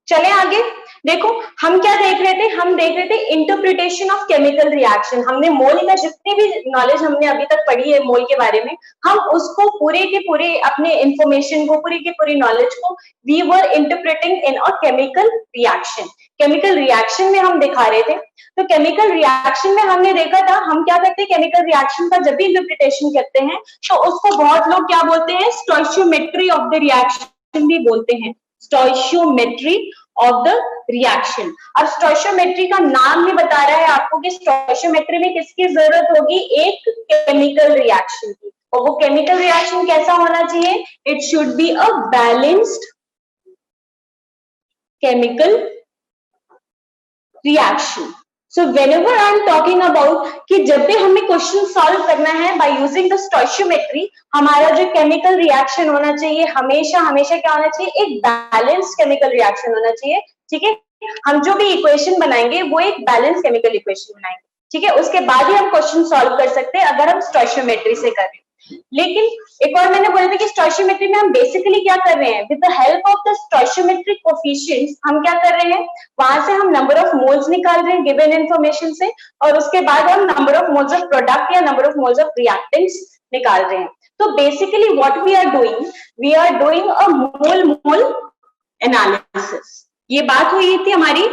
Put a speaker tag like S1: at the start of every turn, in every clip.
S1: चले आगे। देखो हम क्या देख रहे थे, हम देख रहे थे इंटरप्रिटेशन ऑफ केमिकल रिएक्शन। हमने मोल का जितनी भी नॉलेज हमने अभी तक पढ़ी है मोल के बारे में, हम उसको पूरे के पूरे अपने इंफॉर्मेशन को, पूरी की पूरी नॉलेज को we were interpreting in a chemical reaction. Chemical reaction में हम दिखा रहे थे। तो केमिकल रिएक्शन में हमने देखा था, हम क्या करते हैं केमिकल रिएक्शन का जब भी इंटरप्रिटेशन करते हैं तो उसको बहुत लोग क्या बोलते हैं, स्टोइशियोमेट्री ऑफ द रिएक्शन भी बोलते हैं, स्टोइशियोमेट्री ऑफ द रिएक्शन। अब स्टोइशियोमेट्री का नाम ही बता रहा है आपको कि स्टोइशियोमेट्री में किसकी जरूरत होगी, एक केमिकल रिएक्शन की। और वो केमिकल रिएक्शन कैसा होना चाहिए, it should be a balanced chemical reaction. So whenever I am talking about कि जब भी हमें क्वेश्चन सॉल्व करना है बाय यूजिंग द स्टोइशियोमेट्री, हमारा जो केमिकल रिएक्शन होना चाहिए हमेशा हमेशा क्या होना चाहिए, एक बैलेंस्ड केमिकल रिएक्शन होना चाहिए। ठीक है, हम जो भी इक्वेशन बनाएंगे वो एक बैलेंस केमिकल इक्वेशन बनाएंगे। ठीक है, उसके बाद ही हम क्वेश्चन सॉल्व कर सकते हैं अगर हम स्टोइशियोमेट्री से करें। लेकिन एक और मैंने बोला था कि स्टोइशियोमेट्री में हम बेसिकली क्या कर रहे हैं, with the help of the स्टोइशियोमेट्रिक coefficients हम क्या कर रहे हैं, वहां से हम नंबर ऑफ मोल्स निकाल रहे हैं गिवन इन्फॉर्मेशन से, और उसके बाद हम number of moles of product या number of moles of reactants निकाल रहे हैं। तो basically what we are doing a mole mole analysis. ये बात हुई थी हमारी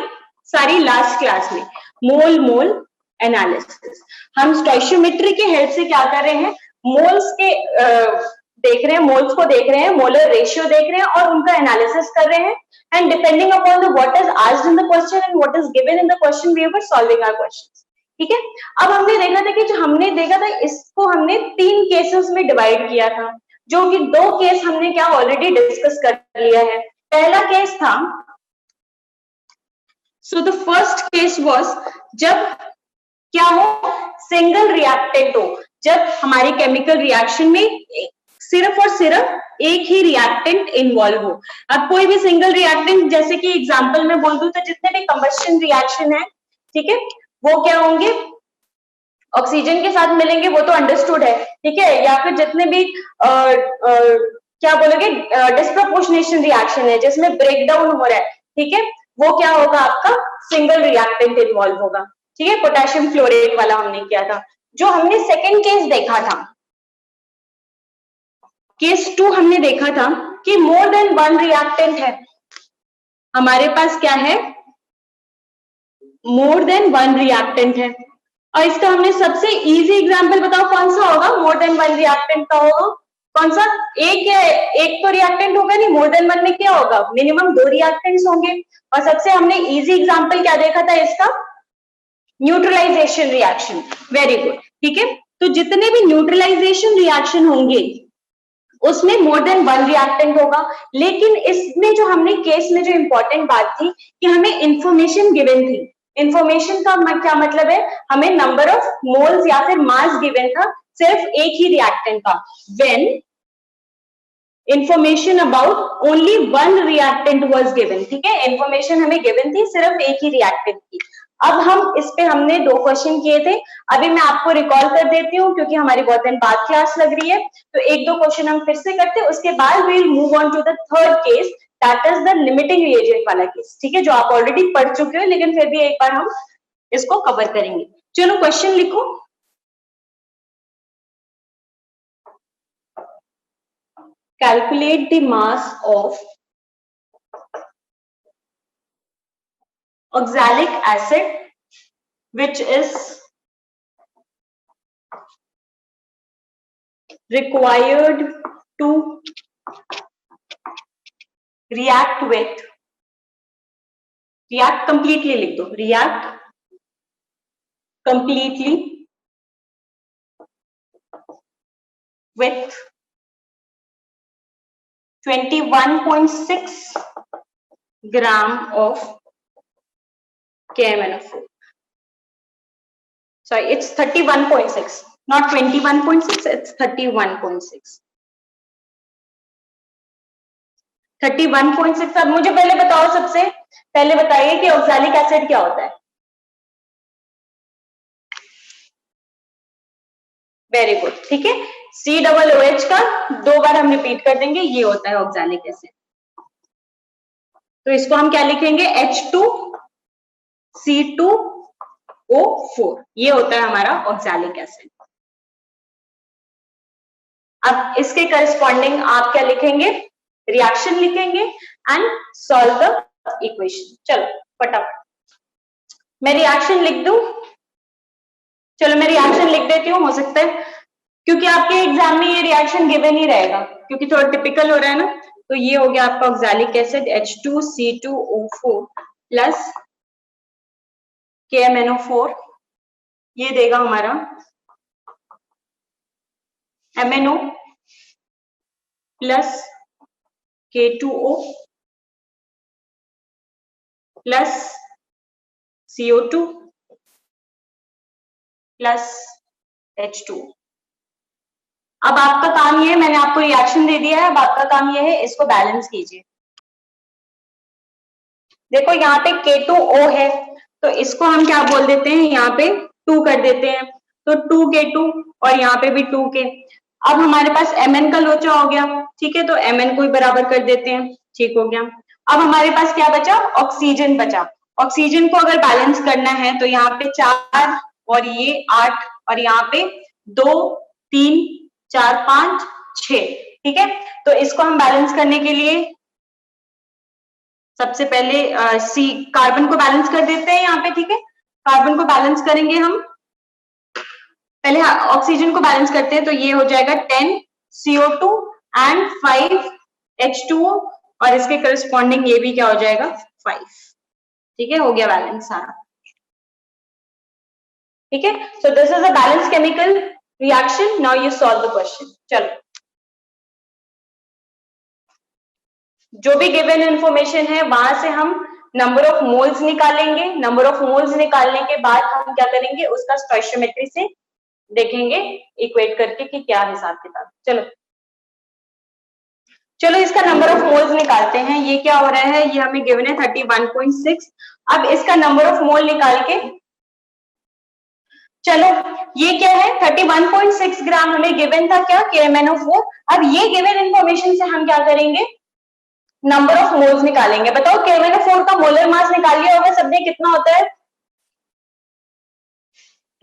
S1: सारी लास्ट क्लास में, मोल मोल एनालिसिस। हम स्टोइशियोमेट्री के हेल्प से क्या कर रहे हैं, मोल्स के देख रहे हैं, मोल्स को देख रहे हैं, मोलर रेशियो देख रहे हैं और उनका एनालिसिस कर रहे हैं। And depending upon the what is asked in the question and what is given in the question we were solving our questions. ठीक है, अब हमने देखा था कि जो हमने देखा था इसको हमने 3 केसेस में डिवाइड किया था, जो कि 2 केस हमने क्या ऑलरेडी डिस्कस कर लिया है। पहला केस था, so the first case was जब क्या हो, सिंगल रिएक्टेंट हो, जब हमारी केमिकल रिएक्शन में सिर्फ और सिर्फ एक ही रिएक्टेंट इन्वॉल्व हो। अब कोई भी सिंगल रिएक्टेंट, जैसे कि एग्जांपल में बोल दूं तो जितने भी कंबस्शन रिएक्शन है, ठीक है, वो क्या होंगे, ऑक्सीजन के साथ मिलेंगे, वो तो अंडरस्टूड है। ठीक है, या फिर जितने भी क्या बोलोगे डिस्प्रोपोर्शनेशन रिएक्शन है जिसमें ब्रेकडाउन हो रहा है, ठीक है, वो क्या होगा, आपका सिंगल रिएक्टेंट इन्वॉल्व होगा। ठीक है, पोटेशियम फ्लोरेट वाला हमने किया था। जो हमने सेकेंड केस देखा था, केस 2 हमने देखा था कि मोर देन 1 रिएक्टेंट है, हमारे पास क्या है, मोर देन 1 रिएक्टेंट है। और इसका हमने सबसे इजी एग्जांपल बताओ कौन सा होगा, मोर देन 1 रिएक्टेंट का होगा कौन सा, एक तो रिएक्टेंट होगा नहीं, मोर देन 1 में क्या होगा, मिनिमम 2 रिएक्टेंट्स होंगे। और सबसे हमने इजी एग्जांपल क्या देखा था इसका, न्यूट्रलाइजेशन रिएक्शन। Very good. ठीक है, तो जितने भी न्यूट्रलाइजेशन रिएक्शन होंगे उसमें मोर देन 1 रिएक्टेंट होगा। लेकिन इसमें जो हमने केस में जो इंपॉर्टेंट बात थी कि हमें इंफॉर्मेशन गिवन थी। इंफॉर्मेशन का क्या मतलब है, हमें नंबर ऑफ मोल्स या फिर मास गिवन था सिर्फ एक ही रिएक्टेंट का। When information about only 1 reactant was given. ठीक है, इंफॉर्मेशन हमें गिवन थी सिर्फ एक ही रिएक्टेंट की। अब हम इस पे हमने 2 क्वेश्चन किए थे, अभी मैं आपको रिकॉल कर देती हूँ क्योंकि हमारी बहुत दिन बाद क्लास लग रही है, तो 1-2 क्वेश्चन हम फिर से करते हैं, उसके बाद we will move on to the third case, that is the limiting reagent वाला केस। ठीक है, जो आप ऑलरेडी पढ़ चुके हो लेकिन फिर भी एक बार हम इसको कवर करेंगे। चलो क्वेश्चन लिखो। Calculate the mass of oxalic acid which is required to react completely लिख दो, react completely with 21.6 gram of KMnO4. Sorry, it's 31.6, not 21.6, it's 31.6. 31.6। अब मुझे पहले बताओ, सबसे पहले बताइए कि ऑक्सैलिक एसिड क्या होता है। Very good. ठीक है, COOH का 2 बार हम रिपीट कर देंगे, ये होता है ऑक्सैलिक एसिड। तो इसको हम क्या लिखेंगे, H2C2O4, ये होता है हमारा ऑक्सैलिक एसिड। अब इसके करस्पॉन्डिंग आप क्या लिखेंगे, रिएक्शन लिखेंगे एंड सॉल्व द इक्वेशन। चलो फटाफट मैं रिएक्शन लिख दूं, चलो मैं रिएक्शन लिख देती हूँ, हो सकता है क्योंकि आपके एग्जाम में ये रिएक्शन गिवन ही रहेगा, क्योंकि थोड़ा टिपिकल हो रहा है ना। तो ये हो गया आपका oxalic acid H2C2O4 plus KMnO4, ये देगा हमारा MnO plus K2O plus CO2 plus H2O। अब आपका काम ये है, मैंने आपको रिएक्शन दे दिया है, अब आपका काम ये है इसको बैलेंस कीजिए। देखो यहाँ पे K2O है, तो इसको हम क्या बोल देते हैं, यहाँ पे 2 कर देते हैं, तो 2K2 और यहाँ पे भी 2K। अब हमारे पास Mn का लोचा हो गया, ठीक है, तो Mn को ही बराबर कर देते हैं, ठीक हो गया। अब हमारे पास क्या बचा, ऑक्सीजन बचा। ऑक्सीजन को अगर बैलेंस करना है तो यहाँ पे 4 और ये 8 और यहाँ पे 2 3 4 5 6, ठीक है। तो इसको हम बैलेंस करने के लिए सबसे पहले कार्बन को बैलेंस कर देते हैं यहाँ पे, ठीक है। कार्बन को बैलेंस करेंगे हम, पहले ऑक्सीजन को बैलेंस करते हैं, तो ये हो जाएगा 10 CO2 एंड 5 H2O और इसके करस्पॉन्डिंग ये भी क्या हो जाएगा 5, ठीक है, हो गया बैलेंस सारा, ठीक है। So this is a balance chemical reaction. Now you solve the question. चलो जो भी गिवन इंफॉर्मेशन है वहां से हम नंबर ऑफ मोल्स निकालेंगे, नंबर ऑफ मोल्स निकालने के बाद हम क्या करेंगे, उसका स्टोइशियोमेट्री से देखेंगे इक्वेट करके कि क्या हिसाब किताब। चलो इसका नंबर ऑफ मोल्स निकालते हैं। ये क्या हो रहा है, ये हमें गिवन है 31.6। अब इसका नंबर ऑफ मोल निकाल के, चलो ये क्या है 31.6 ग्राम हमें गिवन था क्या, KMnO4। अब ये गिवन इंफॉर्मेशन से हम क्या करेंगे, नंबर ऑफ मोल्स निकालेंगे। बताओ KMnO4 का मोलर मास निकाल लिया होगा सबने, कितना होता है,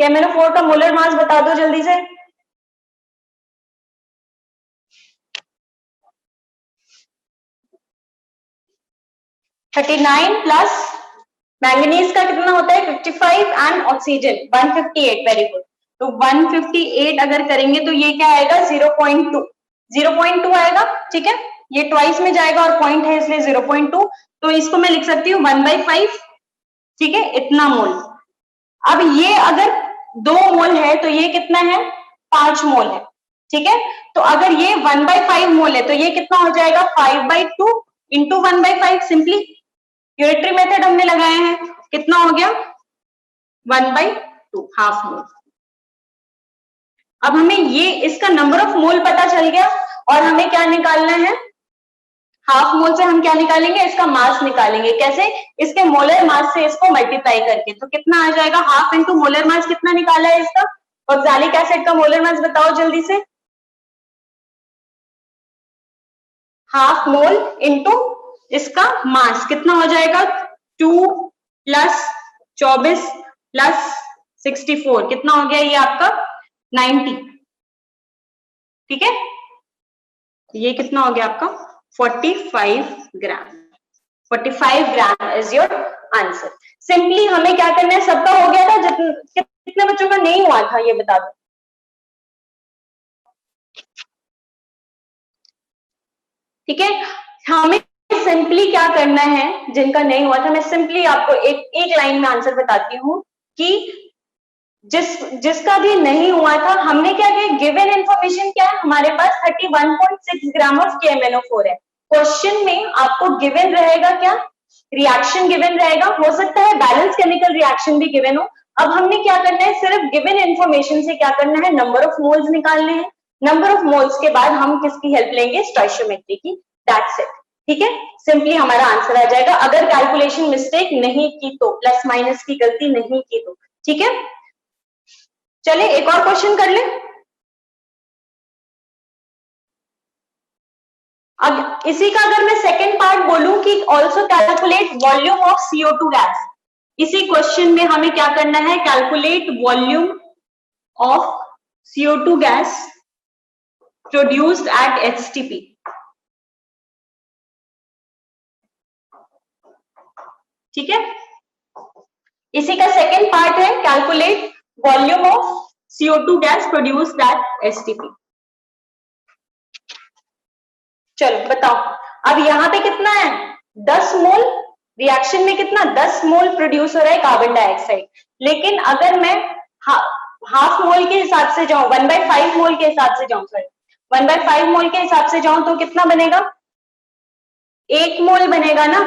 S1: KMnO4 का मोलर मास बता दो जल्दी से। प्लस मैंगनीज का कितना होता है 55 एंड ऑक्सीजन 158, वेरी गुड। तो 158 अगर करेंगे तो ये क्या आएगा 0.2 आएगा, ठीक है। ये ट्वाइस में जाएगा और पॉइंट है इसलिए 0.2, तो इसको मैं लिख सकती हूँ 1/5, ठीक है, इतना मोल। अब ये अगर 2 मोल है तो ये कितना है 5 मोल है, ठीक है। तो अगर ये 1/5 मोल है तो ये कितना हो जाएगा 5/2 इंटू 1/5, सिंपली यूनिटरी मेथड हमने लगाए हैं, कितना हो गया 1/2, हाफ मोल। अब हमें ये इसका नंबर ऑफ मोल पता चल गया और हमें क्या निकालना है, हाफ मोल से हम क्या निकालेंगे, इसका मास निकालेंगे। कैसे, इसके मोलर मास से इसको मल्टीप्लाई करके। तो कितना आ जाएगा, हाफ इंटू मोलर मास कितना निकाला है इसका, ऑक्सैलिक एसिड का मोलर मास बताओ जल्दी से। हाफ मोल इंटू इसका मास कितना हो जाएगा 2 प्लस 24 प्लस 64, कितना हो गया ये आपका 90, ठीक है। ये कितना हो गया आपका 45 ग्राम। 45 gram is your answer. Simply हमें क्या करना है, सबका हो गया था, कितने बच्चों का नहीं हुआ था ये बता दो। ठीक है, हमें सिंपली क्या करना है, जिनका नहीं हुआ था मैं सिंपली आपको एक लाइन में आंसर बताती हूँ कि जिसका भी नहीं हुआ था हमने क्या किया, गिवन इंफॉर्मेशन क्या है हमारे पास 31.6 ग्राम ऑफ KMnO4 है। क्वेश्चन में आपको गिवन रहेगा क्या, रिएक्शन गिवन रहेगा, हो सकता है बैलेंस केमिकल रिएक्शन भी गिवन हो। अब हमने क्या करना है, सिर्फ गिवन इंफॉर्मेशन से क्या करना है, नंबर ऑफ मोल्स निकालने हैं। नंबर ऑफ मोल्स के बाद हम किसकी हेल्प लेंगे, स्टोइशियोमेट्री की, दैट्स इट। ठीक है, सिंपली हमारा आंसर आ जाएगा अगर कैलकुलेशन मिस्टेक नहीं की तो, प्लस माइनस की गलती नहीं की तो। ठीक है, चलिए एक और क्वेश्चन कर ले। अब इसी का अगर मैं सेकेंड पार्ट बोलूं कि also calculate volume of CO2 gas, इसी क्वेश्चन में हमें क्या करना है, calculate volume of CO2 gas produced at HTP। ठीक है, इसी का सेकेंड पार्ट है calculate volume of CO2 gas produced at HTP। चलो बताओ, अब यहां पे कितना है, 10 मोल, रिएक्शन में कितना 10 मोल प्रोड्यूस हो रहा है कार्बन डाइऑक्साइड। लेकिन अगर मैं हाफ मोल के हिसाब से जाऊं, 1/5 मोल के हिसाब से जाऊं, सॉरी 1/5 मोल के हिसाब से जाऊं तो कितना बनेगा, 1 मोल बनेगा ना।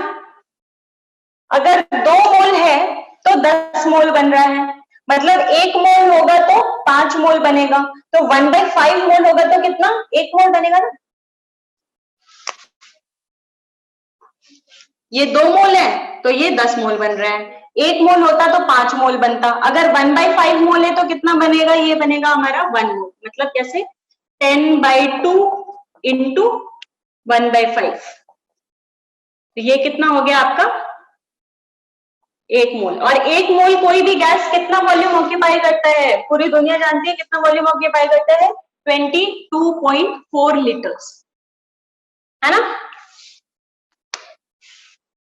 S1: अगर 2 मोल है तो 10 मोल बन रहा है, मतलब 1 मोल होगा तो 5 मोल बनेगा, तो 1/5 मोल होगा तो कितना, 1 मोल बनेगा ना। ये 2 मोल है तो ये 10 मोल बन रहा है, 1 मोल होता तो 5 मोल बनता। अगर 1/5 मोल है तो कितना बनेगा, ये बनेगा हमारा 1 मोल, मतलब कैसे 10/2 इंटू 1/5, तो ये कितना हो गया आपका 1 मोल। और 1 मोल कोई भी गैस कितना वॉल्यूम ऑक्यूपाई करता है, पूरी दुनिया जानती है कितना वॉल्यूम ऑक्यूपाई करता है, 22.4 लीटर्स, है ना।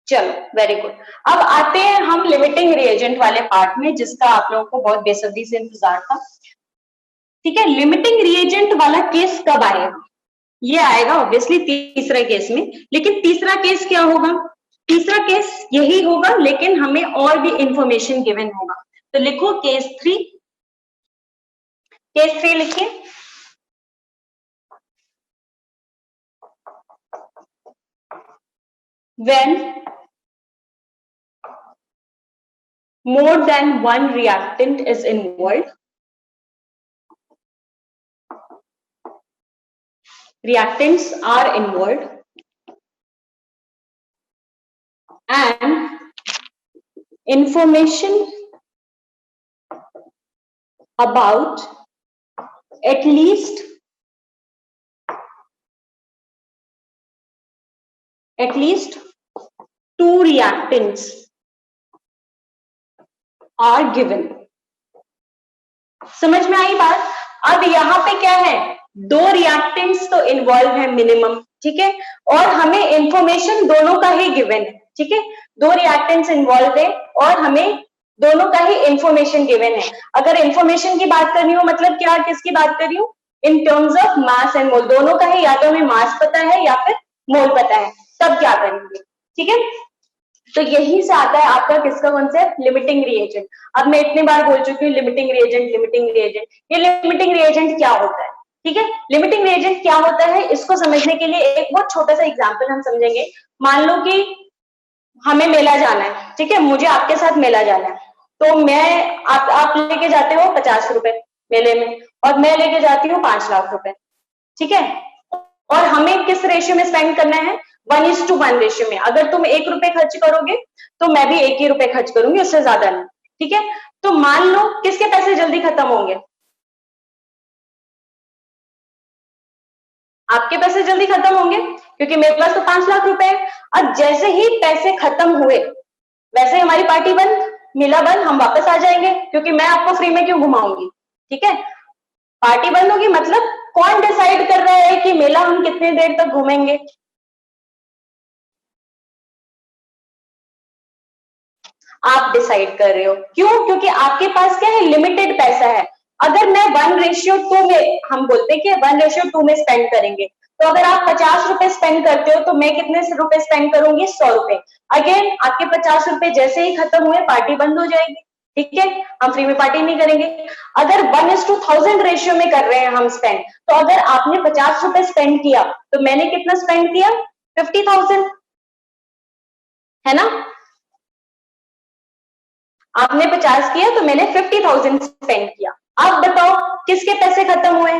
S1: चलो वेरी गुड। अब आते हैं हम लिमिटिंग रिएजेंट वाले पार्ट में, जिसका आप लोगों को बहुत बेसब्री से इंतजार था। ठीक है, लिमिटिंग रिएजेंट वाला केस कब आएगा, ये आएगा ऑब्वियसली तीसरे केस में। लेकिन तीसरा केस क्या होगा, तीसरा केस यही होगा, लेकिन हमें और भी इंफॉर्मेशन गिवन होगा। तो लिखो केस 3, केस 3 लिखिए। When more than one reactant is involved, reactants are involved, and information about at least 2 reactants are given। समझ में आई बात। अब यहाँ पे क्या है, 2 रिएक्टेंट्स तो इन्वॉल्व है मिनिमम, ठीक है, और हमें इंफॉर्मेशन दोनों का ही गिवन है। ठीक है, 2 रिएक्टेंट्स इन्वॉल्व है और हमें दोनों का ही इंफॉर्मेशन गिवन है। अगर इंफॉर्मेशन की बात करनी हो, मतलब क्या, किसकी बात कर रही हूँ, in terms of mass and मोल, दोनों का ही, या तो हमें मास पता है या फिर मोल पता है, तब क्या करेंगे। ठीक है, तो यही से आता है आपका किसका कॉन्सेप्ट, लिमिटिंग रिएजेंट। अब मैं इतनी बार बोल चुकी हूँ लिमिटिंग रिएजेंट, लिमिटिंग रिएजेंट। ये लिमिटिंग रिएजेंट क्या होता है, ठीक है, लिमिटिंग रिएजेंट क्या होता है, इसको समझने के लिए एक बहुत छोटा सा एग्जांपल हम समझेंगे। मान लो कि हमें मेला जाना है, ठीक है, मुझे आपके साथ मेला जाना है, तो मैं आप लेके जाते हो 50 रुपए मेले में, और मैं लेके जाती हूँ 5 लाख रुपए। ठीक है, और हमें किस रेशियो में स्पेंड करना है, 1:1 रेशियो में। अगर तुम 1 रुपए खर्च करोगे तो मैं भी 1 ही रुपए खर्च करूंगी, उससे ज्यादा नहीं। ठीक है, तो मान लो किसके पैसे जल्दी खत्म होंगे, आपके पैसे जल्दी खत्म होंगे, क्योंकि मेरे पास तो 5 लाख रुपए है। अब जैसे ही पैसे खत्म हुए वैसे हमारी पार्टी बंद, मेला बंद, हम वापस आ जाएंगे, क्योंकि मैं आपको फ्री में क्यों घुमाऊंगी। ठीक है, पार्टी बंद होगी, मतलब कौन डिसाइड कर रहा है कि मेला हम कितने देर तक घूमेंगे, आप डिसाइड कर रहे हो। क्यों, क्योंकि आपके पास क्या है, लिमिटेड पैसा है। अगर मैं 1:2 में, हम बोलते हैं कि 1:2 में स्पेंड करेंगे, तो अगर आप 50 रुपए स्पेंड करते हो तो मैं कितने रुपए स्पेंड करूंगी, 100 रुपए। अगेन आपके 50 रुपए जैसे ही खत्म हुए पार्टी बंद हो जाएगी। ठीक है, हम फ्री में पार्टी नहीं करेंगे। अगर 1:1000 रेशियो में कर रहे हैं हम स्पेंड, तो अगर आपने 50 रुपए स्पेंड किया तो मैंने कितना स्पेंड किया, 50,000, है ना। आपने 50 किया तो मैंने 50,000 स्पेंड किया। अब बताओ किसके पैसे खत्म हुए,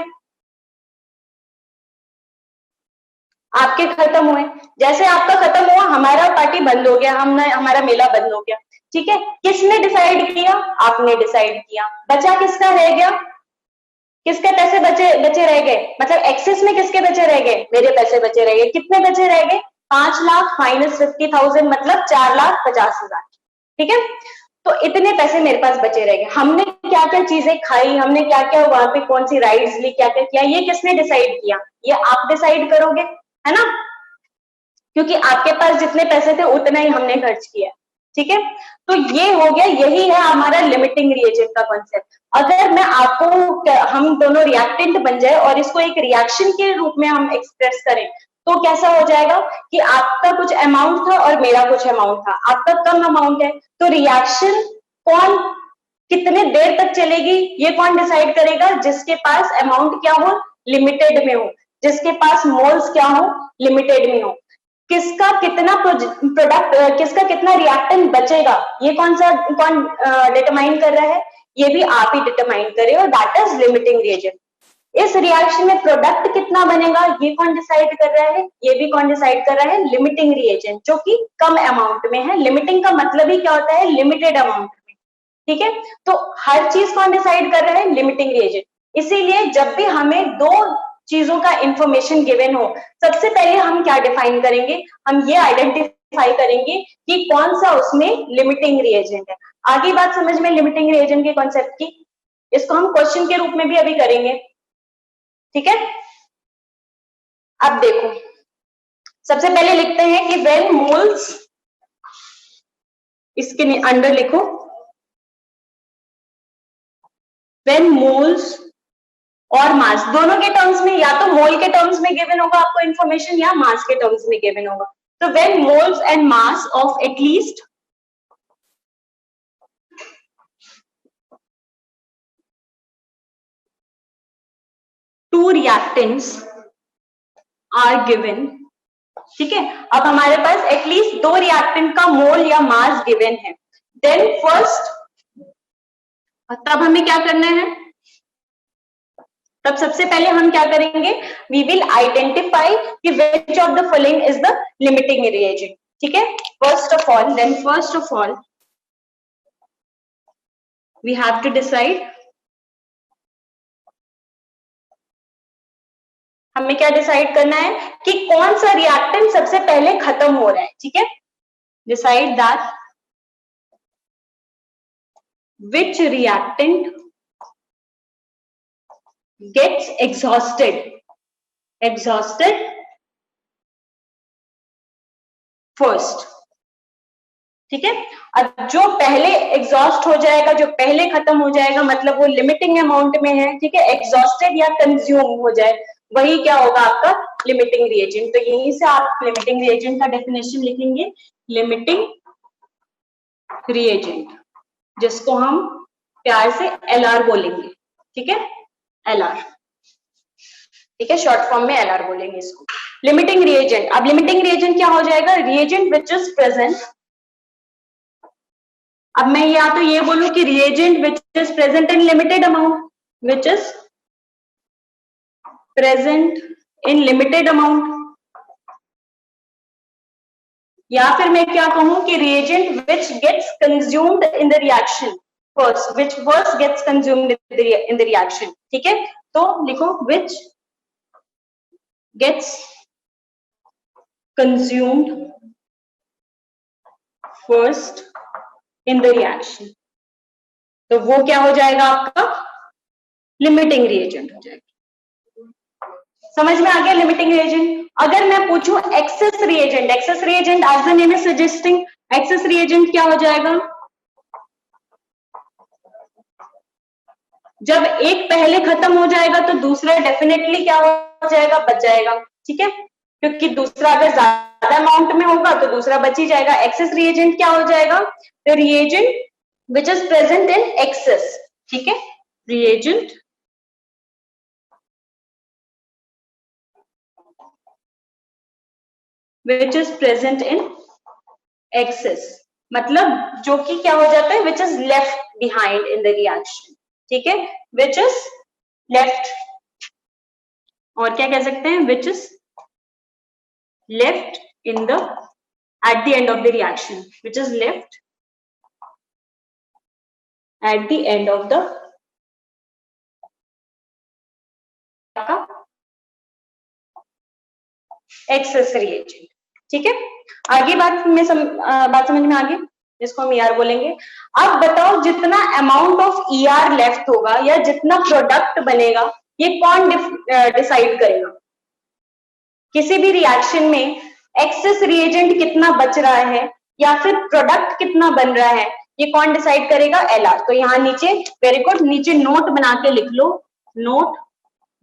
S1: आपके खत्म हुए। जैसे आपका खत्म हुआ हमारा पार्टी बंद हो गया, हमारा मेला बंद हो गया। ठीक है, किसने डिसाइड किया, आपने डिसाइड किया, बचा किसका रह गया, किसके पैसे बचे बचे रह गए, मतलब एक्सेस में किसके बचे रह गए, मेरे पैसे बचे रह गए। कितने बचे रह गए, 5 लाख माइनस 50,000 मतलब 4,50,000। ठीक है, तो इतने पैसे मेरे पास बचे रह गए। हमने क्या क्या चीजें खाई, हमने क्या क्या वहां पे कौन सी राइड्स ली, क्या क्या किया, ये किसने डिसाइड किया, ये आप डिसाइड करोगे, है ना, क्योंकि आपके पास जितने पैसे थे उतना ही हमने खर्च किया। ठीक है, तो ये हो गया, यही है हमारा लिमिटिंग रिएजेंट का कॉन्सेप्ट। अगर मैं आपको, हम दोनों रिएक्टेंट बन जाए और इसको एक रिएक्शन के रूप में हम एक्सप्रेस करें, तो कैसा हो जाएगा कि आपका कुछ अमाउंट था और मेरा कुछ अमाउंट था, आपका कम अमाउंट है, तो रिएक्शन कौन कितने देर तक चलेगी ये कौन डिसाइड करेगा, जिसके पास अमाउंट क्या हो, लिमिटेड में हो, जिसके पास मोल्स क्या हो, लिमिटेड में हो। किसका कितना प्रोडक्ट, किसका कितना रिएक्टेंट बचेगा, ये कौन डिटरमाइन कर रहा है, ये भी आप ही डिटरमाइन करे, और दैट इज लिमिटिंग रिएजेंट। इस रिएक्शन में प्रोडक्ट कितना बनेगा ये कौन डिसाइड कर रहा है, ये भी कौन डिसाइड कर रहा है, लिमिटिंग रिएजेंट, जो कि कम अमाउंट में है। लिमिटिंग का मतलब ही क्या होता है, लिमिटेड अमाउंट में। ठीक है, तो हर चीज कौन डिसाइड कर रहा है, लिमिटिंग रिएजेंट। इसीलिए जब भी हमें दो चीजों का इंफॉर्मेशन गिवन हो, सबसे पहले हम क्या डिफाइन करेंगे, हम ये आइडेंटिफाई करेंगे कि कौन सा उसमें लिमिटिंग रिएजेंट है। आगे बात समझ में लिमिटिंग रिएजेंट के कॉन्सेप्ट की, इसको हम क्वेश्चन के रूप में भी अभी करेंगे। ठीक है, अब देखो, सबसे पहले लिखते हैं कि व्हेन मोल्स, इसके अंडर लिखो, व्हेन मोल्स और मास दोनों के टर्म्स में, या तो मोल के टर्म्स में गिवन होगा आपको इंफॉर्मेशन, या मास के टर्म्स में गिवन होगा। तो when moles and mass of at least 2 reactants are given. ठीक है, अब हमारे पास एटलीस्ट 2 रिएक्टेंट का मोल या मास गिवन है। देन फर्स्ट, तब हमें क्या करना है, तब सबसे पहले हम क्या करेंगे, वी विल आइडेंटिफाई कि which of the following is the limiting reagent. ठीक है, first of all we have to decide, हमें क्या डिसाइड करना है कि कौन सा रिएक्टेंट सबसे पहले खत्म हो रहा है। ठीक है, decide that which reactant gets exhausted first। ठीक है, अब जो पहले एग्जॉस्ट हो जाएगा, जो पहले खत्म हो जाएगा, मतलब वो लिमिटिंग अमाउंट में है। ठीक है, एग्जॉस्टेड या कंज्यूम हो जाए, वही क्या होगा आपका लिमिटिंग रिएजेंट। तो यहीं से आप लिमिटिंग रिएजेंट का डेफिनेशन लिखेंगे, लिमिटिंग रिएजेंट, जिसको हम प्यार से एलआर बोलेंगे। ठीक है, एलआर, ठीक है, शॉर्ट फॉर्म में एलआर बोलेंगे इसको, लिमिटिंग रिएजेंट। अब लिमिटिंग रिएजेंट क्या हो जाएगा, रिएजेंट विच इज प्रेजेंट। अब मैं या तो ये बोलूं कि reagent which is present in limited amount, which is present in limited amount, या फिर मैं क्या कहूं कि reagent which gets consumed in the reaction first, which first gets consumed in the reaction. ठीक है, तो लिखो which gets consumed first in the reaction, तो वो क्या हो जाएगा आपका लिमिटिंग रिएजेंट हो जाएगा। समझ में आ गया लिमिटिंग रिएजेंट। अगर मैं पूछूं excess reagent, excess reagent as the name is suggesting, excess reagent क्या हो जाएगा, जब एक पहले खत्म हो जाएगा तो दूसरा डेफिनेटली क्या हो जाएगा, बच जाएगा। ठीक है, क्योंकि दूसरा अगर ज्यादा अमाउंट में होगा तो दूसरा बच ही जाएगा। एक्सेस रिएजेंट क्या हो जाएगा, the reagent which is present in excess. ठीक है, reagent which is present in excess, मतलब जो कि क्या हो जाता है, which is left behind in the reaction. ठीक है, विच इज लेफ्ट, और क्या कह सकते हैं, which is left in the at the end of the reaction, which is left at the end of the आपका एक्सेस रिएजेंट। ठीक है, आगे बात समझ में आ गई, जिसको हम ईआर बोलेंगे। अब बताओ जितना अमाउंट ऑफ ईआर लेफ्ट होगा या जितना प्रोडक्ट बनेगा, ये कौन डिसाइड करेगा? किसी भी रिएक्शन में एक्सेस रिएजेंट कितना बच रहा है या फिर प्रोडक्ट कितना बन रहा है, ये कौन डिसाइड करेगा? एलआर। तो यहाँ नीचे, वेरी गुड, नीचे नोट बना के लिख लो, नोट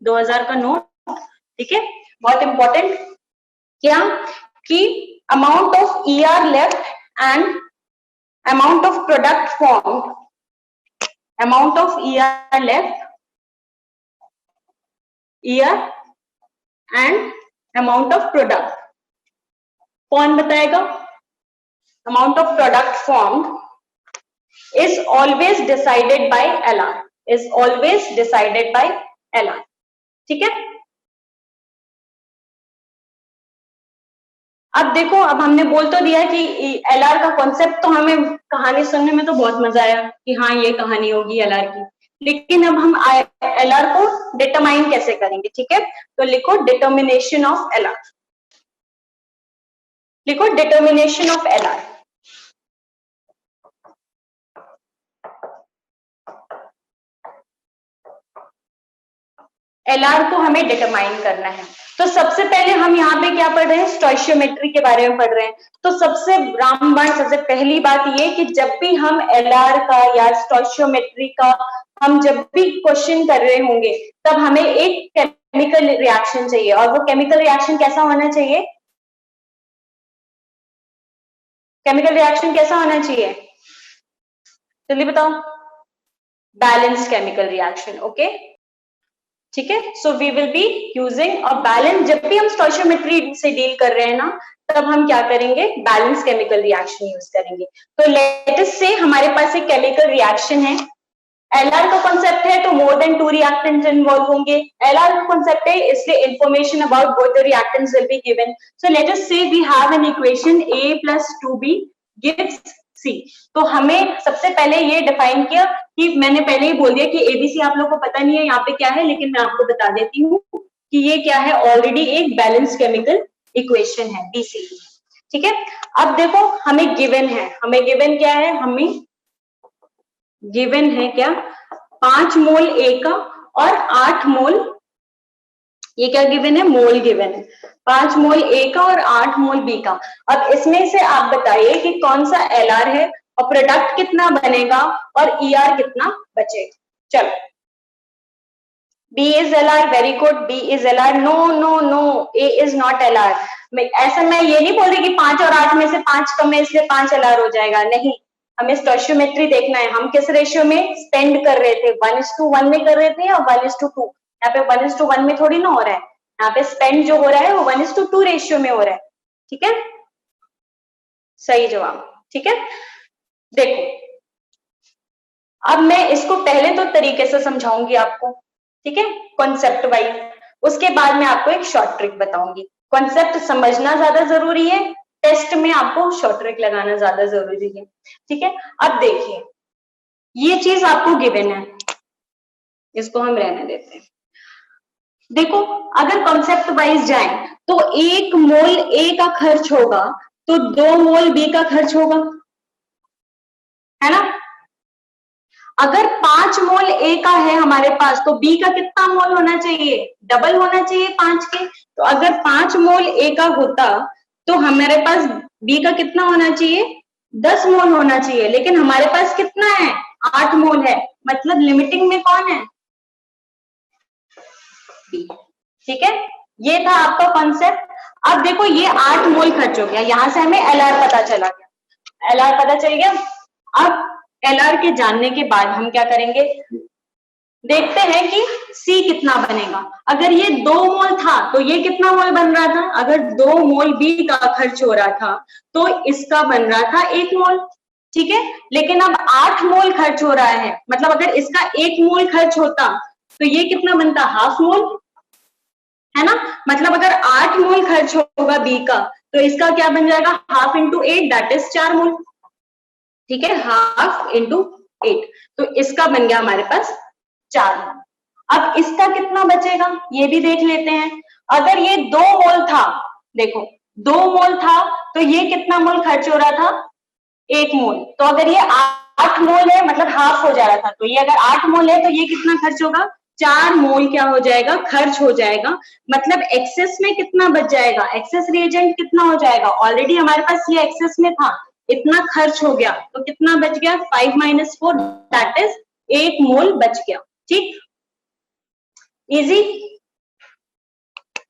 S1: 2000 का नोट। ठीक है, बहुत इंपॉर्टेंट, क्या कि amount of ER left and amount of product formed, amount of ER left, ER and amount of product, कौन बताएगा? amount of product formed is always decided by LR, is always decided by LR। ठीक है, अब देखो, अब हमने बोल तो दिया कि एलआर का कॉन्सेप्ट, तो हमें कहानी सुनने में तो बहुत मजा आया कि हाँ ये कहानी होगी एलआर की, लेकिन अब हम एलआर को डिटरमाइन कैसे करेंगे? ठीक है, तो लिखो डिटर्मिनेशन ऑफ एलआर, लिखो डिटर्मिनेशन ऑफ एलआर। एलआर को हमें डिटरमाइन करना है, तो सबसे पहले हम यहाँ पे क्या पढ़ रहे हैं? स्टोइशियोमेट्री के बारे में पढ़ रहे हैं। तो सबसे रामबाण, सबसे पहली बात ये कि जब भी हम एलआर का या स्टोइशियोमेट्री का हम जब भी क्वेश्चन कर रहे होंगे, तब हमें एक केमिकल रिएक्शन चाहिए, और वो केमिकल रिएक्शन कैसा होना चाहिए? केमिकल रिएक्शन कैसा होना चाहिए? जल्दी बताओ। Balanced chemical reaction. ओके, ठीक है, so we will be using a balance. जब भी हम स्टोइशियोमेट्री से डील कर रहे हैं ना, तब हम क्या करेंगे? बैलेंस केमिकल रिएक्शन यूज करेंगे। तो लेट अस से हमारे पास एक केमिकल रिएक्शन है, एलआर का कॉन्सेप्ट है तो मोर देन 2 रिएक्टेंट्स इन्वॉल्व होंगे। एलआर का कॉन्सेप्ट है, इसलिए information about both the reactants will be given. So let us say we have an equation a + 2b gives C। तो हमें सबसे पहले ये डिफाइन किया कि मैंने पहले ही बोल दिया कि एबीसी आप लोग को पता नहीं है यहाँ पे क्या है, लेकिन मैं आपको बता देती हूँ कि ये क्या है, ऑलरेडी एक बैलेंस केमिकल इक्वेशन है, BC। ठीक है, अब देखो हमें गिवन है, हमें गिवन क्या है? हमें गिवन है क्या? 5 मोल A का और 8 मोल, ये क्या गिवन है? मोल गिवन है। 5 मोल A का और 8 मोल B का। अब इसमें से आप बताइए कि कौन सा LR है और प्रोडक्ट कितना बनेगा और ER कितना बचेगा। चलो, B is LR, very good, B is LR। No no no, A is not LR। ऐसा मैं ये नहीं बोल रही कि 5 और 8 में से 5 कम है इसलिए 5 LR हो जाएगा, नहीं। हमें स्टोइशियोमेट्री देखना है, हम किस रेशियो में स्पेंड कर रहे थे, 1:1 में कर रहे थे या 1:2। यहाँ पे 1:1 में थोड़ी ना हो रहा है, यहाँ पे स्पेंड जो हो रहा है वो 1:2 रेशियो में हो रहा है। ठीक है, सही जवाब। ठीक है, देखो अब मैं इसको पहले तो तरीके से समझाऊंगी आपको, ठीक है, कॉन्सेप्ट वाइज। उसके बाद मैं आपको एक शॉर्ट ट्रिक बताऊंगी। कॉन्सेप्ट समझना ज्यादा जरूरी है, टेस्ट में आपको शॉर्ट ट्रिक लगाना ज्यादा जरूरी है। ठीक है, अब देखिए ये चीज आपको गिवन है, इसको हम रहने देते हैं। देखो अगर कॉन्सेप्ट वाइज जाए तो 1 मोल A का खर्च होगा तो 2 मोल B का खर्च होगा, है ना? अगर 5 मोल A का है हमारे पास तो B का कितना मोल होना चाहिए? डबल होना चाहिए 5 के। तो अगर 5 मोल A का होता तो हमारे पास B का कितना होना चाहिए? 10 मोल होना चाहिए, लेकिन हमारे पास कितना है? 8 मोल है, मतलब लिमिटिंग में कौन है? B। ठीक है, ये था आपका कॉन्सेप्ट। अब देखो ये 8 मोल खर्च हो गया, यहां से हमें LR पता चला गया, LR पता चल गया। अब LR के जानने के बाद हम क्या करेंगे? देखते हैं कि C कितना बनेगा। अगर ये 2 मोल था तो ये कितना मोल बन रहा था? अगर 2 मोल B का खर्च हो रहा था तो इसका बन रहा था 1 मोल। ठीक है, लेकिन अब 8 मोल खर्च हो रहा है, मतलब अगर इसका 1 मोल खर्च होता तो ये कितना बनता? हाफ मोल, है ना? मतलब अगर 8 मोल खर्च होगा B का तो इसका क्या बन जाएगा? हाफ इंटू 8 दैट इज 4 मोल। ठीक है, हाफ इंटू 8, तो इसका बन गया हमारे पास 4 मोल। अब इसका कितना बचेगा ये भी देख लेते हैं। अगर ये 2 मोल था, देखो 2 मोल था तो ये कितना मोल खर्च हो रहा था, 1 मोल। तो अगर ये 8 मोल है मतलब हाफ हो जा रहा था, तो ये अगर 8 मोल है तो ये कितना खर्च होगा, 4 मोल क्या हो जाएगा, खर्च हो जाएगा। मतलब एक्सेस में कितना बच जाएगा, एक्सेस रिएजेंट कितना हो जाएगा, ऑलरेडी हमारे पास ये एक्सेस में था, इतना खर्च हो गया तो कितना बच गया, 5 - 4 दैट इज 1 मोल बच गया। ठीक, इजी।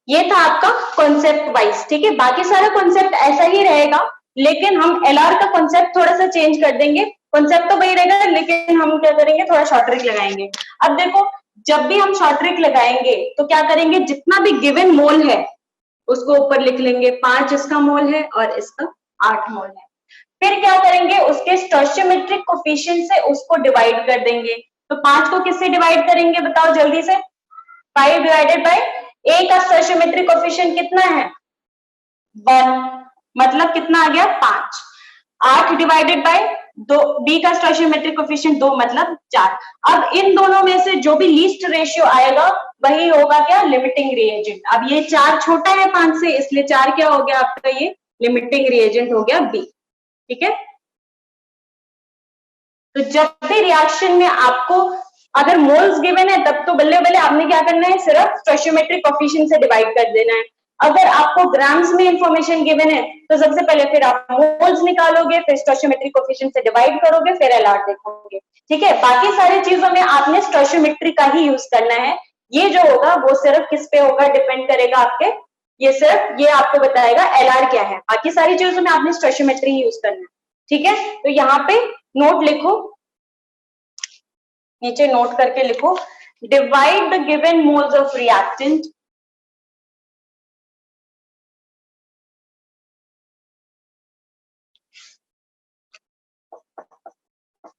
S1: ये था आपका कॉन्सेप्ट वाइज, ठीक है। बाकी सारा कॉन्सेप्ट ऐसा ही रहेगा, लेकिन हम एलआर का कॉन्सेप्ट थोड़ा सा चेंज कर देंगे। कॉन्सेप्ट तो वही रहेगा, लेकिन हम क्या करेंगे, थोड़ा शॉर्ट ट्रिक लगाएंगे। अब देखो, जब भी हम शॉर्ट ट्रिक लगाएंगे तो क्या करेंगे, जितना भी गिवन मोल है उसको ऊपर लिख लेंगे, 5 इसका मोल है और इसका 8 मोल है। फिर क्या करेंगे, उसके स्टोइचियोमेट्रिक कोफिशिएंट से उसको डिवाइड कर देंगे। तो 5 को किससे डिवाइड करेंगे बताओ जल्दी से, 5 डिवाइडेड बाय ए का स्टोइचियोमेट्रिक कोफिशिएंट कितना है, 1, मतलब कितना आ गया, 5। 8 डिवाइडेड बाय 2, बी का स्टोइचियोमेट्रिक कोफिशिएंट 2 मतलब 4। अब इन दोनों में से जो भी लीस्ट रेशियो आएगा वही होगा क्या, लिमिटिंग रिएजेंट। अब ये 4 छोटा है 5 से, इसलिए 4 क्या हो गया आपका, ये लिमिटिंग रिएजेंट हो गया बी। ठीक है, तो जब भी रिएक्शन में आपको अगर मोल्स गिवन है तब तो बल्ले बल्ले आपने क्या करना है, सिर्फ स्टोइचियोमेट्रिक कोफिशिएंट से डिवाइड कर देना है। अगर आपको ग्राम्स में इंफॉर्मेशन गिवन है तो सबसे पहले फिर आप मोल्स निकालोगे, फिर स्टोइचियोमेट्रिक कोफिशिएंट से डिवाइड करोगे, फिर एलआर देखोगे। ठीक है, बाकी सारी चीजों में आपने स्टोइचियोमेट्री का ही यूज करना है। ये जो होगा वो सिर्फ किस पे होगा, डिपेंड करेगा आपके, ये सिर्फ ये आपको बताएगा एलआर क्या है, बाकी सारी चीजों में आपने स्टोइचियोमेट्री ही यूज करना है। ठीक है, तो यहाँ पे नोट लिखो, नीचे नोट करके लिखो, divide the given moles of reactant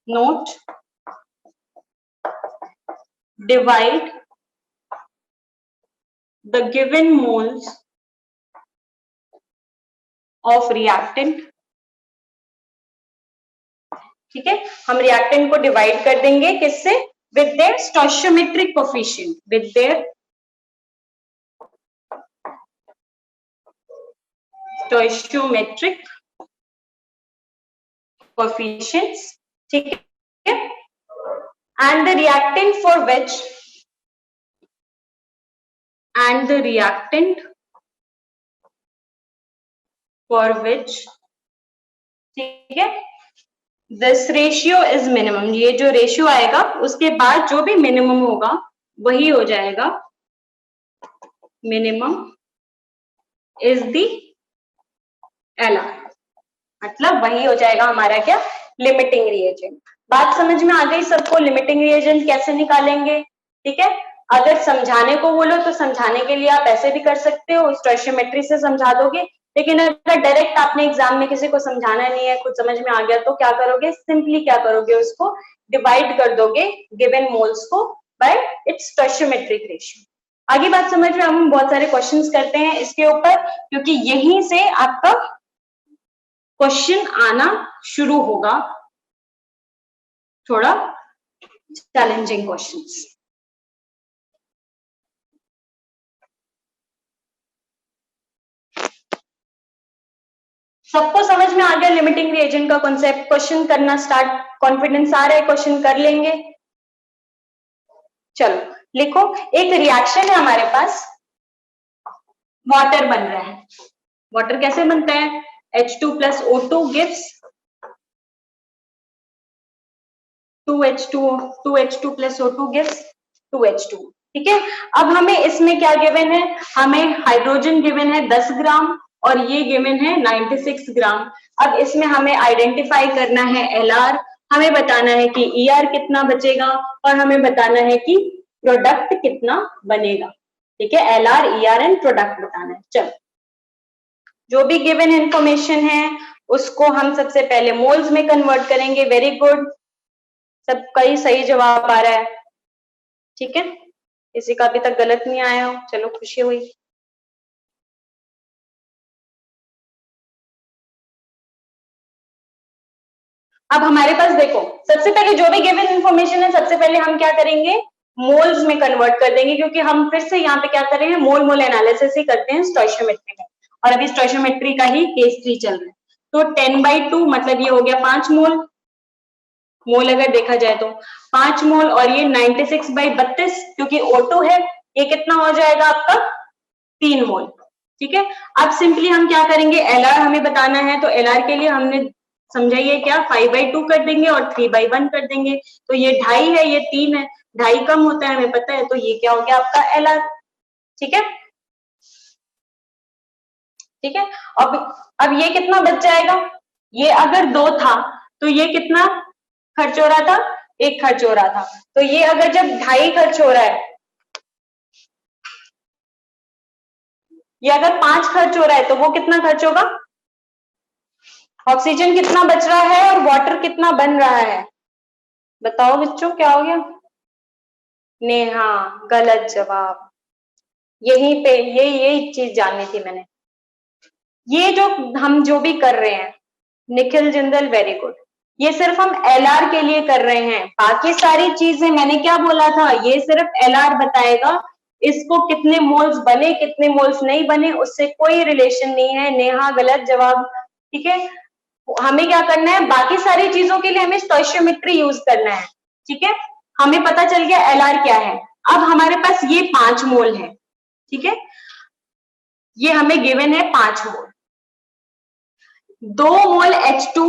S1: note, divide the given moles of reactant। ठीक है, हम रिएक्टेंट को डिवाइड कर देंगे किससे, with their stoichiometric coefficient, with their stoichiometric coefficients. ठीक है, and the reactant for which and the reactant for which, ठीक है, दिस रेशियो इज मिनिमम। ये जो रेशियो आएगा उसके बाद जो भी मिनिमम होगा वही हो जाएगा, मिनिमम इज द एलआर, मतलब वही हो जाएगा हमारा क्या, लिमिटिंग रिएजेंट। बात समझ में आ गई सबको, लिमिटिंग रिएजेंट कैसे निकालेंगे। ठीक है, अगर समझाने को बोलो तो समझाने के लिए आप ऐसे भी कर सकते हो, स्टोइचियोमेट्री से समझा दोगे। लेकिन अगर डायरेक्ट आपने एग्जाम में किसी को समझाना नहीं है, कुछ समझ में आ गया तो क्या करोगे, सिंपली क्या करोगे, उसको डिवाइड कर दोगे गिवन मोल्स को बाय इट्स स्टोइचियोमेट्रिक रेशियो। आगे बात समझ में, हम बहुत सारे क्वेश्चंस करते हैं इसके ऊपर, क्योंकि यहीं से आपका क्वेश्चन आना शुरू होगा, थोड़ा चैलेंजिंग क्वेश्चंस। सबको समझ में आ गया लिमिटिंग रिएजेंट का कॉन्सेप्ट, क्वेश्चन करना स्टार्ट, कॉन्फिडेंस आ रहा है, क्वेश्चन कर लेंगे। चलो लिखो, एक रिएक्शन है हमारे पास, वाटर बन रहा है। वाटर कैसे बनता है, H2 + O2 gives 2H2, 2H2 + O2 gives 2H2। ठीक है, अब हमें इसमें क्या गिवन है, हमें हाइड्रोजन गिवन है 10 ग्राम और ये गिवन है 96 ग्राम। अब इसमें हमें आइडेंटिफाई करना है एलआर, हमें बताना है कि ईआर कितना बचेगा और हमें बताना है कि प्रोडक्ट कितना बनेगा। ठीक है, एलआर, ईआर एंड प्रोडक्ट बताना है। चलो, जो भी गिवन इंफॉर्मेशन है उसको हम सबसे पहले मोल्स में कन्वर्ट करेंगे। वेरी गुड, सबका ही सही जवाब आ रहा है। ठीक है, किसी का अभी तक गलत नहीं आया हो, चलो खुशी हुई। अब हमारे पास देखो, सबसे पहले जो भी गिवन इंफॉर्मेशन है सबसे पहले हम क्या करेंगे, मोल्स में कन्वर्ट कर देंगे, क्योंकि हम फिर से यहाँ पे क्या कर रहे हैं, मोल मोल एनालिसिस ही करते हैं स्टोइशियोमेट्री में, और अभी स्टोइशियोमेट्री का ही केस 3 चल रहा है। तो 10/2 मतलब ये हो गया 5 मोल, मोल अगर देखा जाए तो 5 मोल, और ये 96/32 क्योंकि O2 है, ये कितना हो जाएगा आपका 3 मोल। ठीक है, अब सिंपली हम क्या करेंगे, एलआर हमें बताना है, तो एलआर के लिए हमने समझाइए क्या, 5/2 कर देंगे और 3/1 कर देंगे, तो ये 2.5 है, ये 3 है, 2.5 कम होता है हमें पता है, तो ये क्या हो गया आपका एलआर। ठीक है, ठीक है, अब ये कितना बच जाएगा, ये अगर 2 था तो ये कितना खर्च हो रहा था, 1 खर्च हो रहा था, तो ये अगर जब 2.5 खर्च हो रहा है, ये अगर 5 खर्च हो रहा है, तो वो कितना खर्च होगा, ऑक्सीजन कितना बच रहा है और वाटर कितना बन रहा है, बताओ बच्चों क्या हो गया, नेहा गलत जवाब, यहीं पे ये चीज जाननी थी मैंने। ये जो हम जो भी कर रहे हैं, निखिल जिंदल वेरी गुड, ये सिर्फ हम एलआर के लिए कर रहे हैं, बाकी सारी चीजें मैंने क्या बोला था, ये सिर्फ एलआर बताएगा, इसको कितने मोल्स बने कितने मोल्स नहीं बने उससे कोई रिलेशन नहीं है। नेहा गलत जवाब। ठीक है, हमें क्या करना है, बाकी सारी चीजों के लिए हमें स्टोइशियोमेट्री यूज करना है। ठीक है, हमें पता चल गया एलआर क्या है। अब हमारे पास ये 5 मोल है, ठीक है, ये हमें गिवन है 5 मोल, 2 मोल H2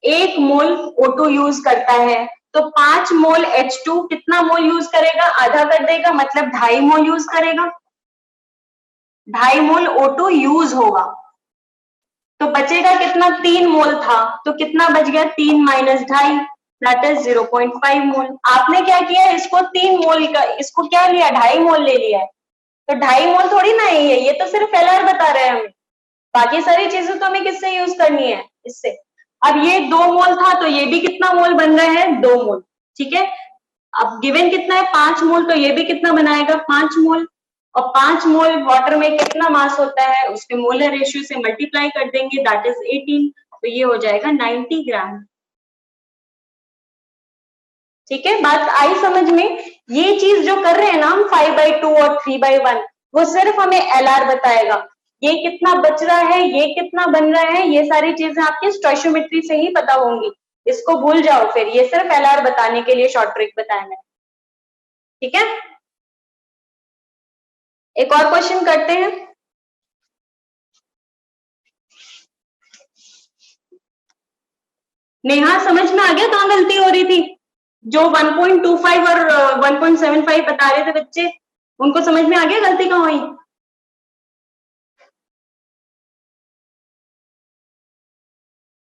S1: 1 मोल O2 यूज करता है, तो 5 मोल H2 कितना मोल यूज करेगा, आधा कर देगा, मतलब 2.5 मोल यूज करेगा, 2.5 मोल O2 यूज होगा, तो बचेगा कितना, 3 मोल था, तो कितना बच गया, 3 माइनस 2.5 दैट इज 0.5 मोल। आपने क्या किया, इसको 3 मोल का, इसको क्या लिया, 2.5 मोल ले लिया है, तो 2.5 मोल थोड़ी ना है, ये तो सिर्फ एलआर बता रहे हैं हमें, बाकी सारी चीजें तो हमें किससे यूज करनी है, इससे। अब ये 2 मोल था, तो ये भी कितना मोल बन रहा है, 2 मोल। ठीक है, अब गिवन कितना है, 5 मोल, तो ये भी कितना बनाएगा, 5 मोल, और 5 मोल वाटर में कितना मास होता है, उसके मोलर रेशियो से मल्टीप्लाई कर देंगे, दैट इज 18, तो ये हो जाएगा 90 ग्राम। ठीक है, बात आई समझ में। ये चीज जो कर रहे हैं ना हम 5/2 और 3/1, वो सिर्फ हमें एलआर बताएगा, ये कितना बच रहा है, ये कितना बन रहा है, ये सारी चीजें आपकी स्टोइशियोमेट्री से ही पता होंगी, इसको भूल जाओ फिर, ये सिर्फ एलआर बताने के लिए शॉर्ट ट्रिक बताया मैंने। ठीक है, एक और क्वेश्चन करते हैं। नेहा समझ में आ गया कहाँ गलती हो रही थी, जो 1.25 और 1.75 बता रहे थे बच्चे, उनको समझ में आ गया गलती कहाँ हुई।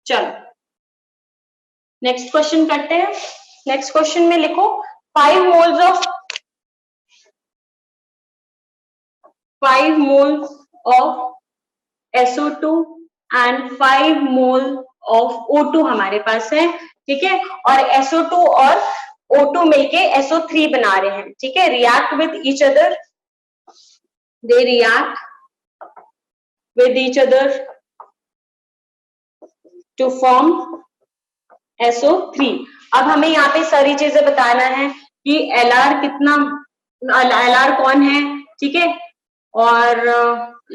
S1: चलो नेक्स्ट क्वेश्चन करते हैं। नेक्स्ट क्वेश्चन में लिखो 5 moles of 5 moles of SO2 and 5 mole of O2 हमारे पास है। ठीक है, और SO2 और O2 मिलके SO3 बना रहे हैं। ठीक है, react with each other, they react with each other to form SO3। अब हमें यहाँ पे सारी चीजें बताना है कि LR कितना, LR कौन है, ठीक है, और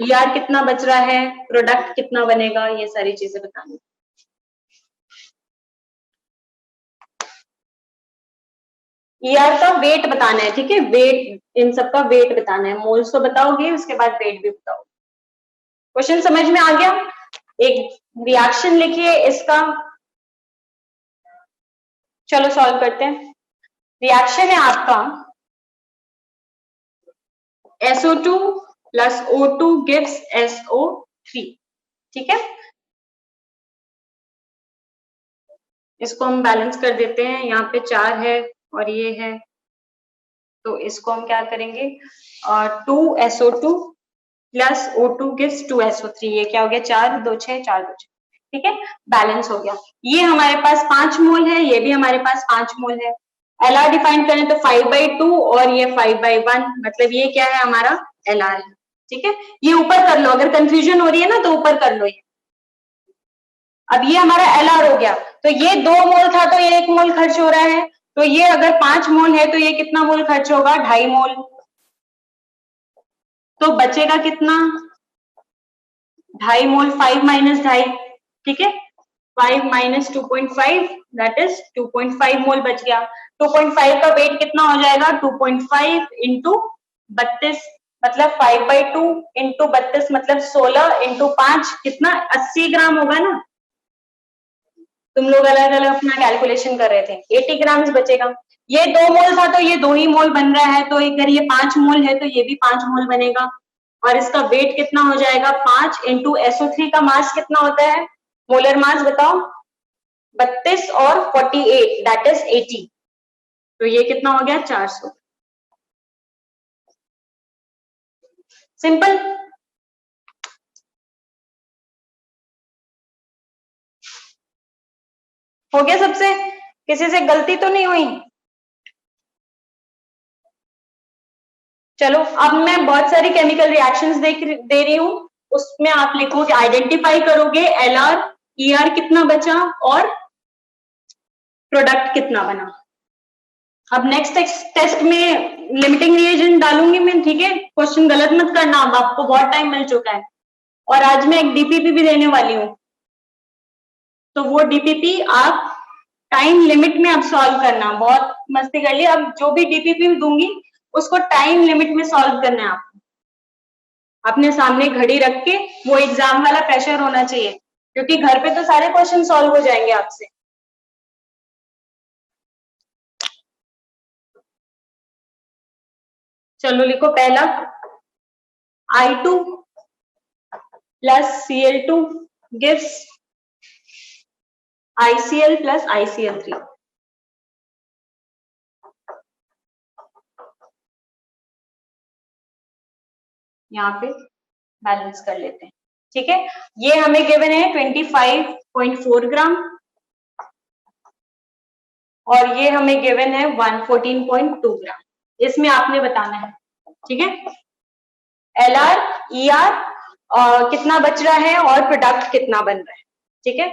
S1: ER कितना बच रहा है, प्रोडक्ट कितना बनेगा, ये सारी चीजें बतानी। ER का वेट बताना है, ठीक है, वेट, इन सबका वेट बताना है, मोल्स तो बताओगे उसके बाद वेट भी बताओ। क्वेश्चन समझ में आ गया, एक रिएक्शन लिखिए इसका, चलो सॉल्व करते हैं। रिएक्शन है आपका SO2 plus O2 gives SO3। ठीक है, इसको हम बैलेंस कर देते हैं, यहाँ पे 4 है और ये है, तो इसको हम क्या करेंगे, 2SO2 plus O2 gives 2SO3, ये क्या हो गया, 4 2 6 4 2 6। ठीक है, बैलेंस हो गया। ये हमारे पास 5 मोल है, ये भी हमारे पास 5 मोल है। LR डिफाइन करें तो 5/2 और ये 5/1, मतलब ये क्या है हमारा LR है। ठीक है, ये ऊपर कर लो, अगर कंफ्यूजन हो रही है ना तो ऊपर कर लो ये। अब ये हमारा LR हो गया, तो ये 2 मोल था तो ये 1 मोल खर्च हो रहा है, तो ये अगर 5 मोल है तो ये कितना मोल खर्च होगा, 2.5 मोल। तो बचेगा कितना, 2.5 मोल, 5 माइनस 2.5, ठीक है, 5 माइनस 2.5 दैट इज 2.5 मोल बच गया। 2.5 का वेट कितना हो जाएगा, 2.5 इंटू 32 मतलब 5/2 इंटू 32 मतलब 16 इंटू 5 कितना 80 ग्राम होगा ना। तुम लोग अलग अलग अपना कैलकुलेशन कर रहे थे, 80 ग्राम्स बचेगा। ये 2 मोल था तो ये 2 ही मोल बन रहा है, तो अगर ये 5 मोल है तो ये भी 5 मोल बनेगा। और इसका वेट कितना हो जाएगा, 5 इंटू SO3 का मास कितना होता है, मोलर मास बताओ, 32 और 48 दैट इज 80, तो ये कितना हो गया 400। सिंपल। हो गया सबसे, किसी से गलती तो नहीं हुई। चलो अब मैं बहुत सारी केमिकल रिएक्शंस दे रही हूँ, उसमें आप लिखोगे, आइडेंटिफाई करोगे LR ER कितना बचा और प्रोडक्ट कितना बना। अब नेक्स्ट टेस्ट में लिमिटिंग रिएजेंट डालूंगी मैं, ठीक है, क्वेश्चन गलत मत करना, अब आपको बहुत टाइम मिल चुका है। और आज मैं एक DPP भी देने वाली हूँ, तो वो DPP आप टाइम लिमिट में अब सॉल्व करना। बहुत मस्ती कर ली, अब जो भी DPP दूंगी उसको टाइम लिमिट में सॉल्व करना है आपको, अपने सामने घड़ी रख के, वो एग्जाम वाला प्रेशर होना चाहिए, क्योंकि घर पे तो सारे क्वेश्चन सॉल्व हो जाएंगे आपसे। चलो लिखो, पहला I2 plus Cl2 gives ICl plus ICl3। यहाँ पे बैलेंस कर लेते हैं, ठीक है। ये हमें गिवन है 25.4 ग्राम और ये हमें गिवन है 114.2 ग्राम, इसमें आपने बताना है, ठीक है। LR ER कितना बच रहा है और प्रोडक्ट कितना बन रहा है, ठीक है।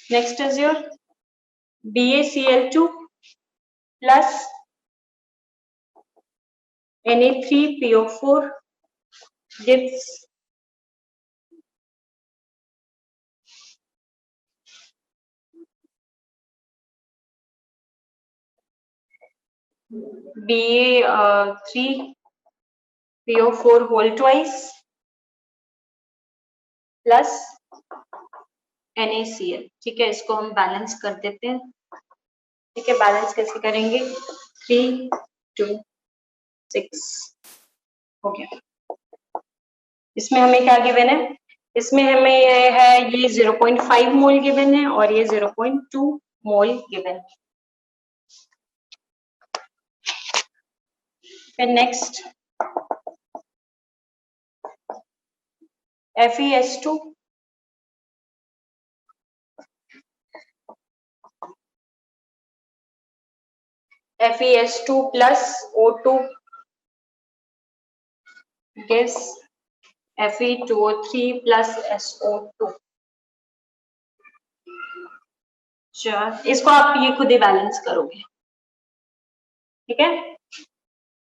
S1: Next is your BaCl2 plus Na3PO4 gives Ba3PO4 whole twice plus NaCl, ठीक है। इसको हम बैलेंस कर देते हैं, ठीक है। बैलेंस कैसे करेंगे, 3 2 6 हो गया। इसमें हमें क्या गिवन है, इसमें हमें ये है, ये 0.5 मोल गिवन है और ये 0.2 मोल गिवन है। फिर next FeS2 plus O2 gives Fe2O3 plus SO2। चलो इसको आप ये खुद ही बैलेंस करोगे, ठीक है।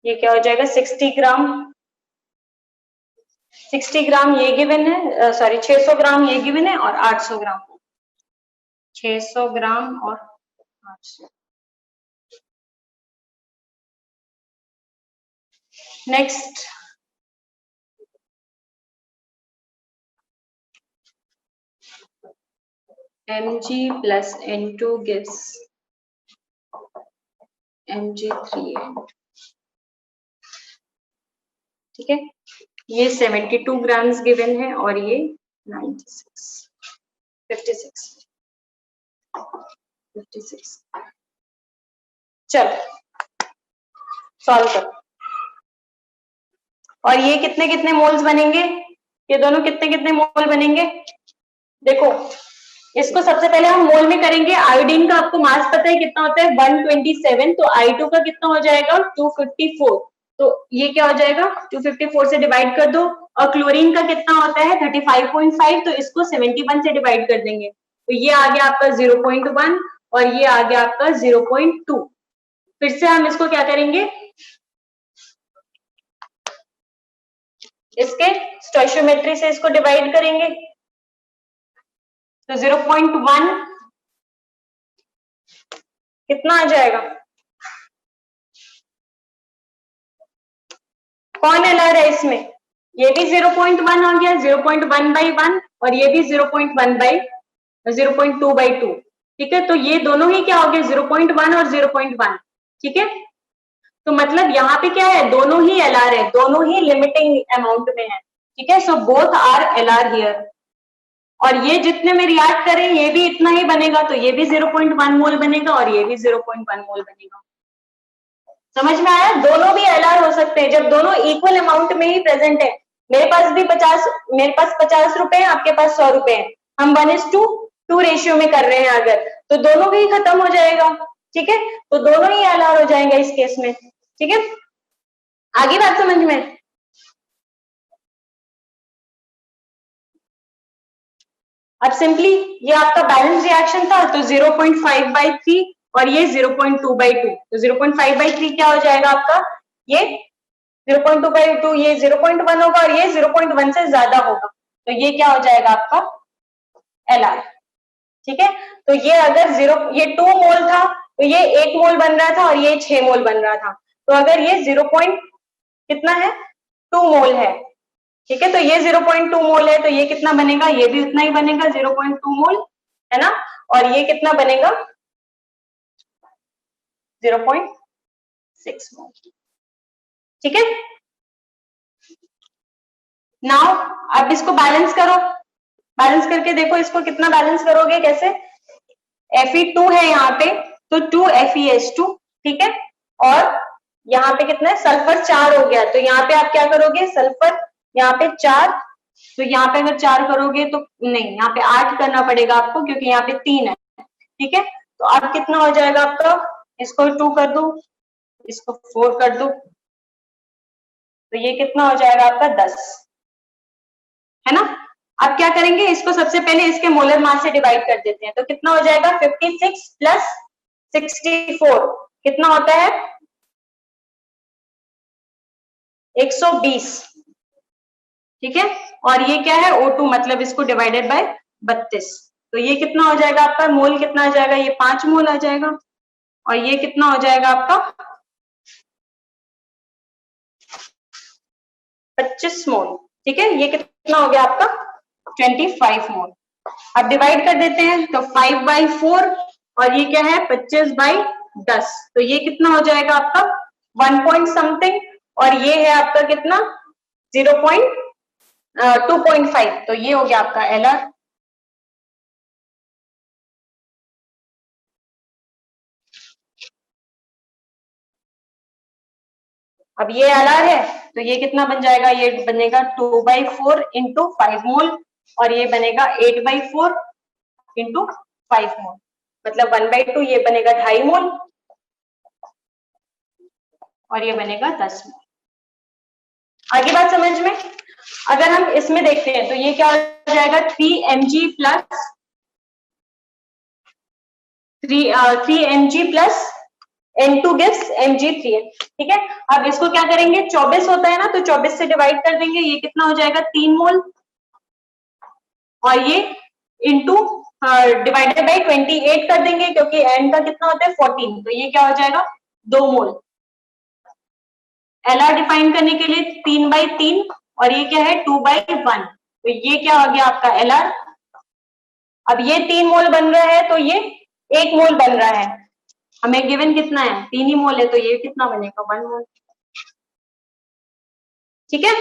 S1: ये क्या हो जाएगा, 60 ग्राम, 60 ग्राम ये गिवन है, सॉरी 600 ग्राम ये गिवन है और 800 ग्राम, 600 ग्राम और 800। Next Mg plus N2 gives Mg3N, ठीक है। ये 72 ग्राम्स गिवन है और ये 56 चलो सॉल्व करो। और ये कितने कितने मोल्स बनेंगे, ये दोनों कितने कितने मोल बनेंगे, देखो इसको सबसे पहले हम मोल में करेंगे। आयोडीन का आपको मास पता है कितना होता है, 127, तो I2 का कितना हो जाएगा 254, तो ये क्या हो जाएगा 254 से डिवाइड कर दो। और क्लोरीन का कितना होता है 35.5, तो इसको 71 से डिवाइड कर देंगे, तो ये आ गया आपका 0.1 और ये आ गया आपका 0.2। फिर से हम इसको क्या करेंगे, इसके स्टोइशियोमेट्री से इसको डिवाइड करेंगे, तो 0.1 कितना आ जाएगा, कौन एलआर है इसमें, ये भी 0.1 हो गया, 0.1/1 और ये भी 0.2/2। ठीक है, तो ये दोनों ही क्या हो गए 0.1 और 0.1। ठीक है, तो मतलब यहाँ पे क्या है, दोनों ही एलआर है, दोनों ही लिमिटिंग अमाउंट में है। ठीक है, so both are LR here. और ये जितने में रिएक्ट करें ये भी इतना ही बनेगा, तो ये भी 0.1 मोल बनेगा और ये भी 0.1 मोल बनेगा। समझ में आया, दोनों भी एलआर हो सकते हैं जब दोनों इक्वल अमाउंट में ही प्रेजेंट है। मेरे पास भी 50 रुपए है, आपके पास 100 रुपए है, हम 1:2 रेशियो में कर रहे हैं अगर, तो दोनों भी खत्म हो जाएगा। ठीक है, तो दोनों ही एलआर हो जाएंगे इस केस में। ठीक है, आगे बात समझ में। अब सिंपली ये आपका बैलेंस रिएक्शन था, तो 0.5/3 और ये 0.2/2, तो 0.5/3 क्या हो जाएगा आपका, ये 0.2/2, ये 0.1 होगा और ये 0.1 से ज्यादा होगा, तो ये क्या हो जाएगा आपका एलआर। ठीक है, तो ये अगर ये 2 मोल था तो ये 1 मोल बन रहा था और ये 6 मोल बन रहा था, तो अगर ये 0. कितना है 2 मोल है। ठीक है, तो ये 0.2 मोल है, तो ये कितना बनेगा, ये भी उतना ही बनेगा 0.2 मोल, है ना, और ये कितना बनेगा 0.6 मोल। ठीक है, नाउ अब इसको बैलेंस करो, बैलेंस करके देखो इसको कितना बैलेंस करोगे, कैसे, Fe2 है यहाँ पे, तो 2FeS2। ठीक है, और यहाँ पे कितना है, सल्फर 4 हो गया, तो यहाँ पे आप क्या करोगे, सल्फर यहाँ पे 4, तो यहाँ पे अगर 4 करोगे तो नहीं, यहाँ पे 8 करना पड़ेगा आपको क्योंकि यहाँ पे 3 है। ठीक है, तो अब कितना हो जाएगा आपका, इसको 2 कर दो, इसको 4 कर दो, तो ये कितना हो जाएगा आपका 10, है ना। अब क्या करेंगे, इसको सबसे पहले इसके मोलर मास से डिवाइड कर देते हैं, तो कितना हो जाएगा 56 प्लस 64 कितना होता है 120। ठीक है, और ये क्या है O2, मतलब इसको डिवाइडेड बाय 32, तो ये कितना हो जाएगा आपका, मोल कितना आ जाएगा, ये 5 मोल आ जाएगा, और ये कितना हो जाएगा आपका 25 मोल। ठीक है, ये कितना हो गया आपका 25 मोल। अब डिवाइड कर देते हैं, तो 5/4 और ये क्या है 25/10, तो ये कितना हो जाएगा आपका 1 पॉइंट समथिंग, और ये है आपका कितना 2.5, तो ये हो गया आपका एलआर। अब ये एलआर है, तो ये कितना बन जाएगा, ये बनेगा 2/4 इंटू 5 मोल, और ये बनेगा 8/4 इंटू 5 मोल, मतलब 1/2, ये बनेगा 2.5 मोल, और ये बनेगा 10 मोल। आगे बात समझ में। अगर हम इसमें देखते हैं तो ये क्या हो जाएगा 3mg plus 3mg plus N2 gives Mg3। ठीक है, अब इसको क्या करेंगे, 24 होता है ना, तो 24 से डिवाइड कर देंगे, ये कितना हो जाएगा 3 मोल, और ये इंटू डिवाइडेड बाई 28 कर देंगे क्योंकि N का कितना होता है 14, तो ये क्या हो जाएगा 2 मोल। एलआर डिफाइन करने के लिए 3/3 और ये क्या है 2/1, तो ये क्या हो गया आपका एलआर। अब ये 3 मोल बन रहा है, तो ये 1 मोल बन रहा है, हमें गिवन कितना है 3 ही मोल है, तो ये कितना बनेगा 1 मोल। ठीक है,